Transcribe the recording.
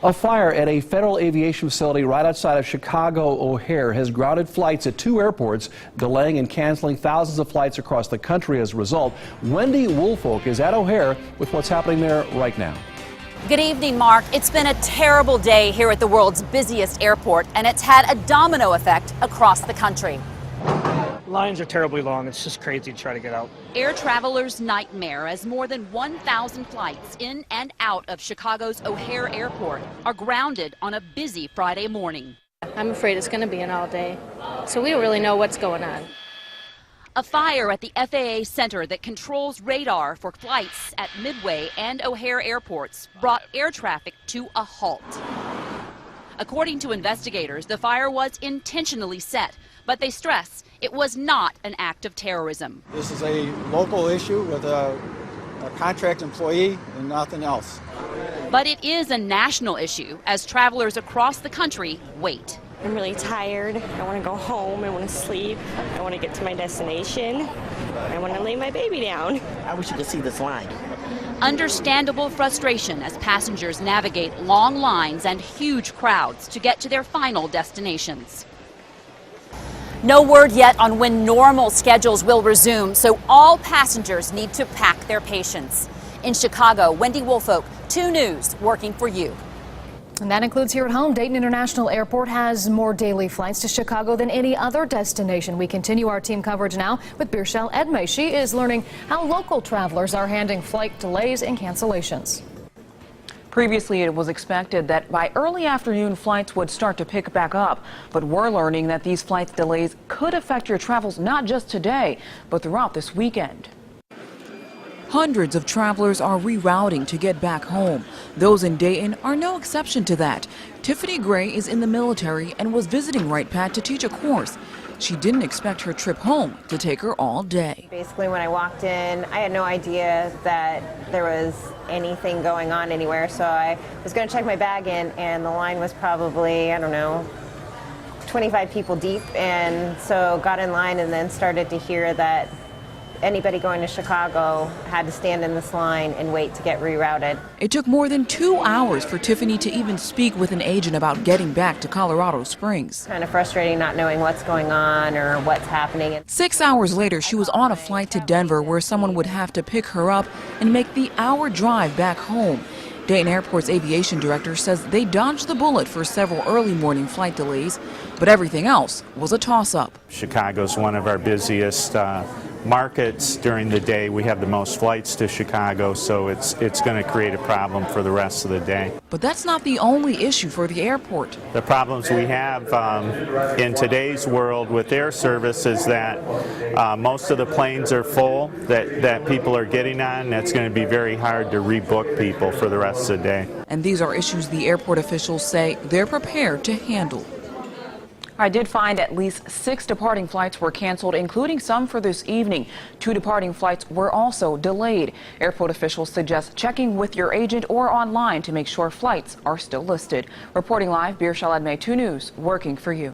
A fire at a federal aviation facility right outside of Chicago O'Hare has grounded flights at 2 airports, delaying and canceling thousands of flights across the country as a result. Wendy Woolfolk is at O'Hare with what's happening there right now. Good evening, Mark. It's been a terrible day here at the world's busiest airport, and it's had a domino effect across the country. Lines are terribly long. It's just crazy to try to get out. Air travelers' nightmare as more than 1,000 flights in and out of Chicago's O'Hare Airport are grounded on a busy Friday morning. I'm afraid it's going to be an all day, so we don't really know what's going on. A fire at the FAA center that controls radar for flights at Midway and O'Hare airports brought air traffic to a halt. According to investigators, the fire was intentionally set, but they stress it was not an act of terrorism. This is a local issue with a contract employee and nothing else. But it is a national issue as travelers across the country wait. I'm really tired. I want to go home. I want to sleep. I want to get to my destination. I want to lay my baby down. I wish you could see this line. Understandable frustration as passengers navigate long lines and huge crowds to get to their final destinations. No word yet on when normal schedules will resume, so all passengers need to pack their patience. In Chicago, Wendy Woolfolk, 2 News, working for you. And that includes here at home. Dayton International Airport has more daily flights to Chicago than any other destination. We continue our team coverage now with Birchelle Edmay. She is learning how local travelers are handling flight delays and cancellations. Previously, it was expected that by early afternoon, flights would start to pick back up. But we're learning that these flight delays could affect your travels not just today, but throughout this weekend. Hundreds of travelers are rerouting to get back home. Those in Dayton are no exception to that. Tiffany Gray is in the military and was visiting Wright Pat to teach a course. She didn't expect her trip home to take her all day. Basically, when I walked in, I had no idea that there was anything going on anywhere, so I was going to check my bag in, and the line was probably, I don't know, 25 people deep, and so got in line and then started to hear that anybody going to Chicago had to stand in this line and wait to get rerouted. It took more than 2 hours for Tiffany to even speak with an agent about getting back to Colorado Springs. Kind of frustrating not knowing what's going on or what's happening. 6 hours later, she was on a flight to Denver where someone would have to pick her up and make the hour drive back home. Dayton Airport's aviation director says they dodged the bullet for several early morning flight delays, but everything else was a toss-up. Chicago's one of our busiest markets during the day. We have the most flights to Chicago, so it's going to create a problem for the rest of the day. But that's not the only issue for the airport. The problems we have in today's world with air service is that most of the planes are full that people are getting on. That's going to be very hard to rebook people for the rest of the day. And these are issues the airport officials say they're prepared to handle. I did find at least 6 departing flights were canceled, including some for this evening. 2 departing flights were also delayed. Airport officials suggest checking with your agent or online to make sure flights are still listed. Reporting live, Birchelle Edmay, 2 News, working for you.